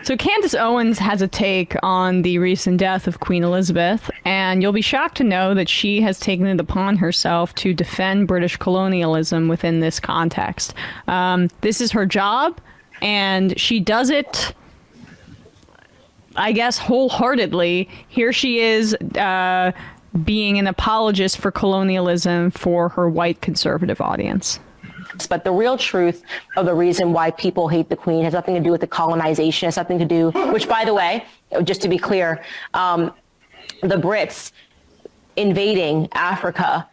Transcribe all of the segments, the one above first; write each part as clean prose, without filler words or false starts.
So Candace Owens has a take on the recent death of Queen Elizabeth, and you'll be shocked to know that she has taken it upon herself to defend British colonialism within this context. This is her job, and she does it, I guess, wholeheartedly. Here she is being an apologist for colonialism for her white conservative audience. But the real truth of the reason why people hate the Queen has nothing to do with the colonization. It has something to do, which, by the way, just to be clear, the Brits invading Africa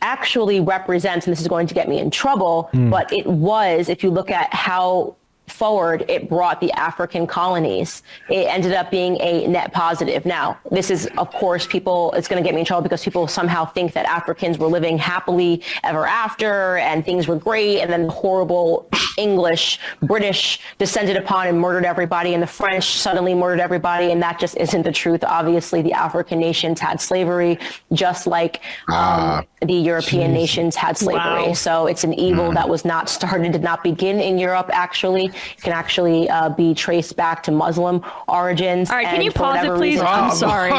actually represents, and this is going to get me in trouble, but it was, if you look at how forward it brought the African colonies, it ended up being a net positive. Now, this is, of course, it's going to get me in trouble because people somehow think that Africans were living happily ever after and things were great, and then the horrible British descended upon and murdered everybody, and the French suddenly murdered everybody, and that just isn't the truth. Obviously, the African nations had slavery, just like the European nations had slavery. Wow. So it's an evil that did not begin in Europe, actually. It can actually be traced back to Muslim origins. All right, can you pause it, please? I'm sorry.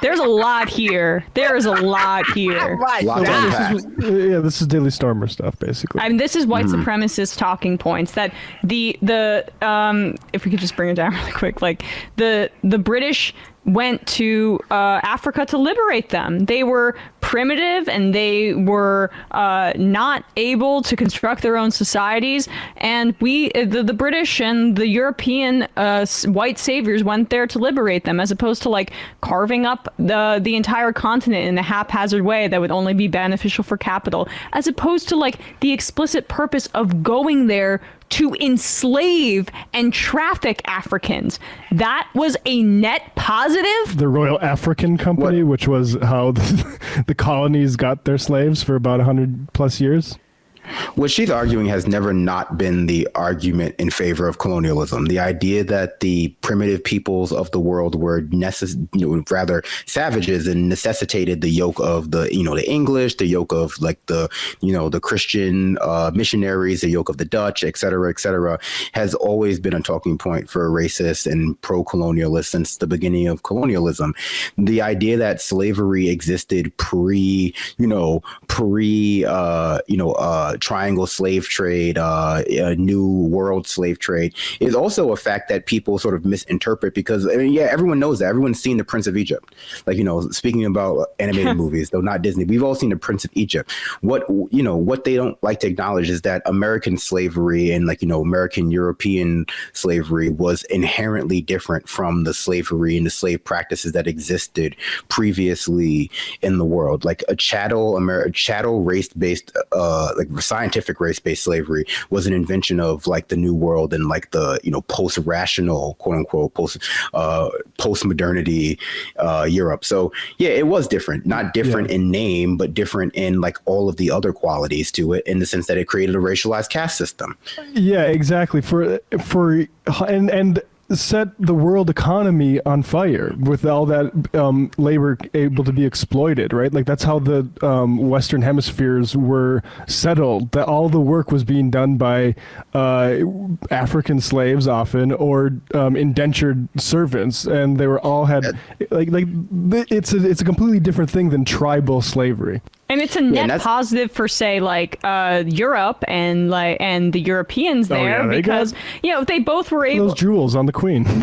There's a lot here. There is a lot here. This is Daily Stormer stuff, basically. I mean, this is white supremacist talking points that the if we could just bring it down really quick, like the British went to Africa to liberate them. They were primitive and they were not able to construct their own societies. And the British and the European white saviors went there to liberate them, as opposed to like carving up the entire continent in a haphazard way that would only be beneficial for capital, as opposed to like the explicit purpose of going there to enslave and traffic Africans. That was a net positive. The Royal African Company, which was how the colonies got their slaves for about 100 plus years. What she's arguing has never not been the argument in favor of colonialism. The idea that the primitive peoples of the world were rather savages and necessitated the yoke of the English, the yoke of like the Christian missionaries, the yoke of the Dutch, et cetera, has always been a talking point for racists and pro-colonialists since the beginning of colonialism. The idea that slavery existed triangle slave trade, new world slave trade is also a fact that people sort of misinterpret, because everyone knows that. Everyone's seen The Prince of Egypt. Like, speaking about animated movies, though not Disney, we've all seen The Prince of Egypt. What they don't like to acknowledge is that American slavery and American European slavery was inherently different from the slavery and the slave practices that existed previously in the world. Like a chattel race-based scientific race-based slavery was an invention of like the New World and like the post-rational, quote unquote, post-modernity Europe. So it was different, not different in name, but different in like all of the other qualities to it, in the sense that it created a racialized caste system. Yeah, exactly. And set the world economy on fire with all that labor able to be exploited, right? Like that's how the Western hemispheres were settled. That all the work was being done by African slaves often, or indentured servants, and they were all had it's a completely different thing than tribal slavery. And it's a net positive for, say, like Europe and the Europeans there, because they both were able. Those jewels on the Queen. On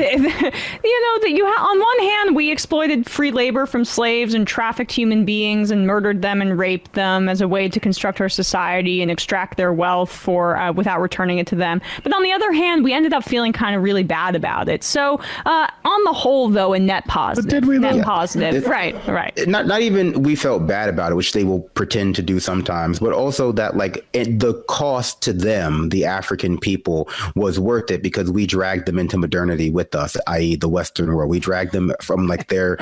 one hand, we exploited free labor from slaves and trafficked human beings and murdered them and raped them as a way to construct our society and extract their wealth without returning it to them. But on the other hand, we ended up feeling kind of really bad about it. So on the whole, though, a net positive. But did we? Net positive. Right. Not even we felt bad about it, which they will pretend to do sometimes, but also that the cost to them, the African people, was worth it because we dragged them into modernity with us, i.e. the Western world. We dragged them from their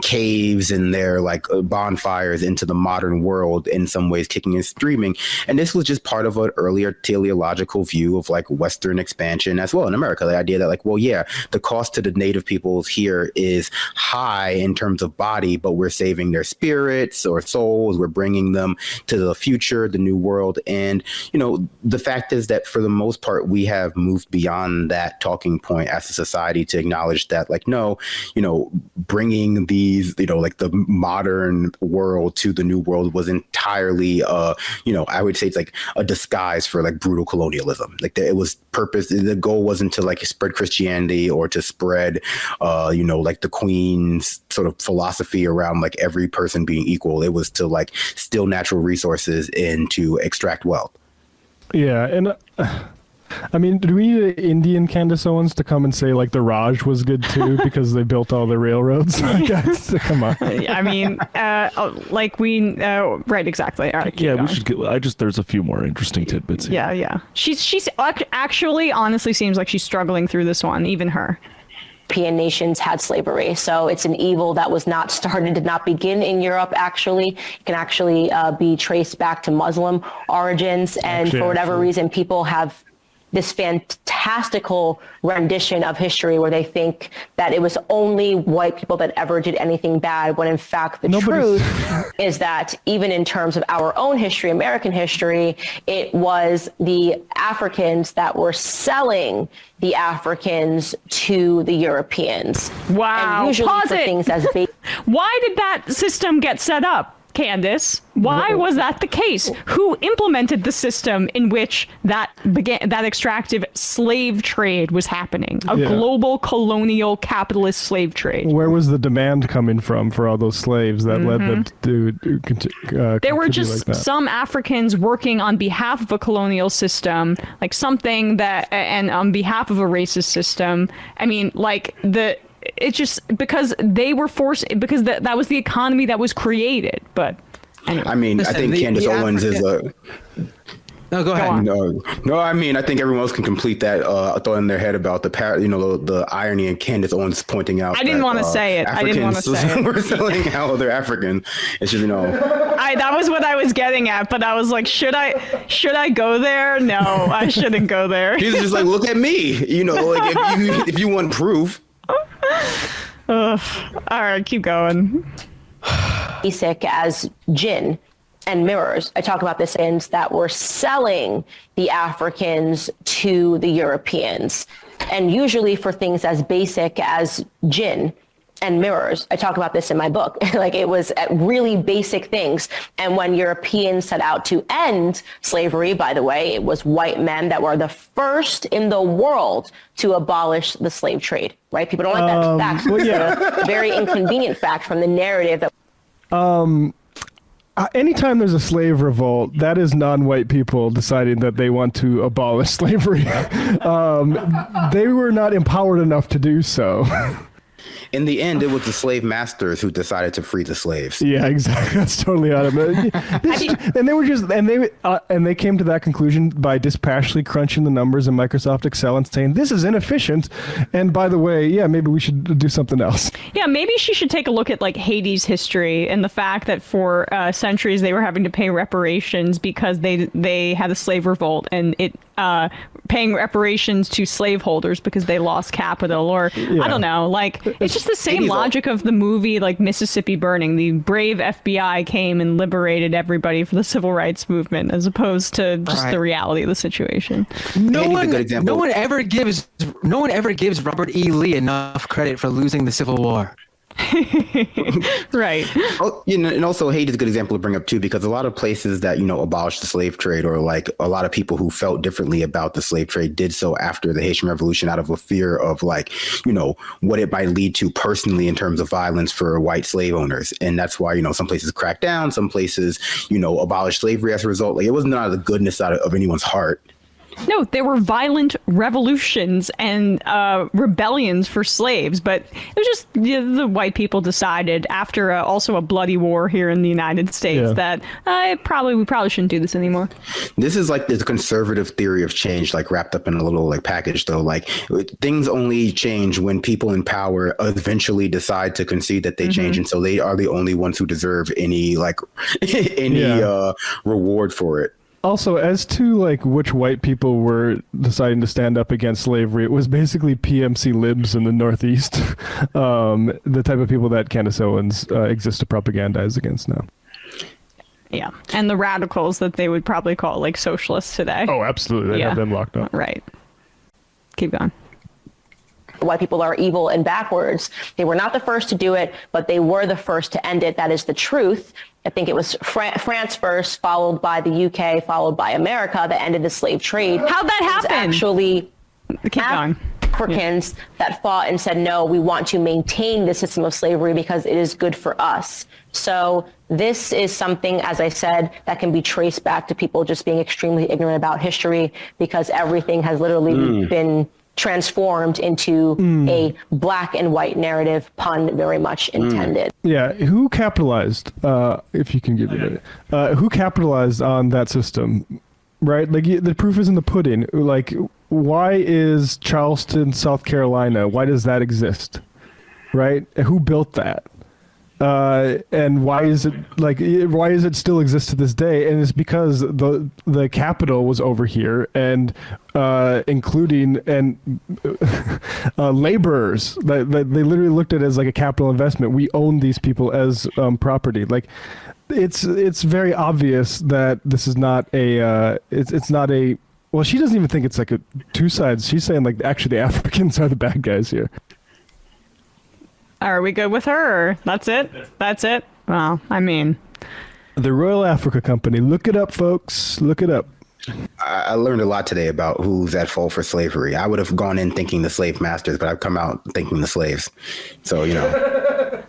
caves and their bonfires into the modern world, in some ways kicking and screaming. And this was just part of an earlier teleological view of Western expansion as well in America. The idea that the cost to the native peoples here is high in terms of body, but we're saving their spirits or souls souls. We're bringing them to the future, the new world. And, the fact is that for the most part, we have moved beyond that talking point as a society to acknowledge that, like, no, bringing these, like the modern world to the new world was entirely, I would say it's like a disguise for like brutal colonialism. Like it was the goal wasn't to like spread Christianity or to spread, like the Queen's sort of philosophy around like every person being equal. It was to like steal natural resources and to extract wealth. Yeah, and I mean, do we need an Indian Candace Owens to come and say like the Raj was good too because they built all the railroads? Come on. I mean, right, exactly. All right, keep going. We should get. There's a few more interesting tidbits here. Yeah. She's actually honestly seems like she's struggling through this one, even her. European nations had slavery. So it's an evil that did not begin in Europe, actually. It can actually be traced back to Muslim origins. And for whatever reason, people have this fantastical rendition of history where they think that it was only white people that ever did anything bad, when in fact the truth is that even in terms of our own history, American history, it was the Africans that were selling the Africans to the Europeans. Wow. And usually Pause for it. things as big. Why did that system get set up, Candace? Why was that the case? Who implemented the system in which that extractive slave trade was happening? A global colonial capitalist slave trade. Where was the demand coming from for all those slaves that led them to there were just like some Africans working on behalf of a colonial system, like something that, and on behalf of a racist system. I mean, like it's just because they were forced, because that was the economy that was created. But anyway. I mean, I think Candace Owens is a. No, go ahead. No, I mean, I think everyone else can complete that thought in their head about the irony in Candace Owens pointing out. I didn't want to say it. Africans were selling out other Africans. It's just, that was what I was getting at, but I was like, should I go there? No, I shouldn't go there. He's just like, look at me. Like if you want proof. All right, keep going. Basic as jinn and mirrors. I talk about this ends that were selling the Africans to the Europeans, and usually for things as basic as jinn and mirrors. I talk about this in my book. Like it was really basic things. And when Europeans set out to end slavery, by the way, it was white men that were the first in the world to abolish the slave trade, right? People don't like that fact. Well, yeah. It's a very inconvenient fact from the narrative that anytime there's a slave revolt, that is non-white people deciding that they want to abolish slavery. They were not empowered enough to do so. In the end, it was the slave masters who decided to free the slaves. Yeah, exactly. That's totally out of it. And they came to that conclusion by dispassionately crunching the numbers in Microsoft Excel and saying, this is inefficient. And by the way, yeah, maybe we should do something else. Yeah, maybe she should take a look at like Haiti's history and the fact that for centuries they were having to pay reparations because they had a slave revolt, and paying reparations to slaveholders because they lost capital, or I don't know, like it's just the same logic of the movie like Mississippi Burning. The brave FBI came and liberated everybody for the civil rights movement, as opposed to just the reality of the situation. No one ever gives Robert E. Lee enough credit for losing the Civil War. Right. Oh, and also Haiti is a good example to bring up too, because a lot of places that abolished the slave trade, or like a lot of people who felt differently about the slave trade, did so after the Haitian Revolution out of a fear of what it might lead to personally in terms of violence for white slave owners. And that's why some places cracked down, some places abolished slavery as a result. Like it wasn't out of the goodness of anyone's heart. No, there were violent revolutions and rebellions for slaves, but it was just the white people decided after also a bloody war here in the United States that we probably shouldn't do this anymore. This is like the conservative theory of change, like wrapped up in a little like package though. Like things only change when people in power eventually decide to concede that they change, and so they are the only ones who deserve any reward for it. Also, as to like which white people were deciding to stand up against slavery, it was basically PMC libs in the Northeast, the type of people that Candace Owens exists to propagandize against now. Yeah, and the radicals that they would probably call like socialists today. Oh, absolutely. They have them locked up. Right. Keep going. White people are evil and backwards. They were not the first to do it, but they were the first to end it. That is the truth. I think it was France first, followed by the UK, followed by America that ended the slave trade. How'd that happen? Actually, Keep going. Africans that fought and said, no, we want to maintain the system of slavery because it is good for us. So this is something, as I said, that can be traced back to people just being extremely ignorant about history, because everything has literally been transformed into a black and white narrative, pun very much intended. Yeah, who capitalized, if you can give it, who capitalized on that system, right? Like, the proof is in the pudding. Like, why is Charleston, South Carolina, why does that exist, right? Who built that? And why is it still exist to this day? And it's because the capital was over here, and including laborers. They literally looked at it as like a capital investment. We own these people as property. Like, it's very obvious that this is not it's not a. Well, she doesn't even think it's like a two sides. She's saying like actually the Africans are the bad guys here. Are we good with her? Or that's it? That's it? Well, I mean, the Royal Africa Company. Look it up, folks. Look it up. I learned a lot today about who's at fault for slavery. I would have gone in thinking the slave masters, but I've come out thinking the slaves. So, you know.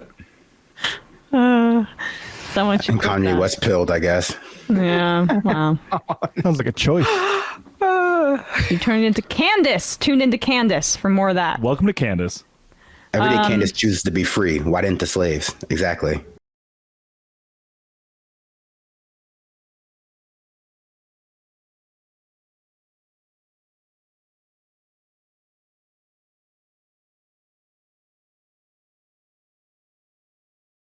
someone should. And Kanye West pilled, I guess. Yeah. Wow. Sounds like a choice. You tuned into Candace for more of that. Welcome to Candace. Every day Candace chooses to be free. Why didn't the slaves? Exactly.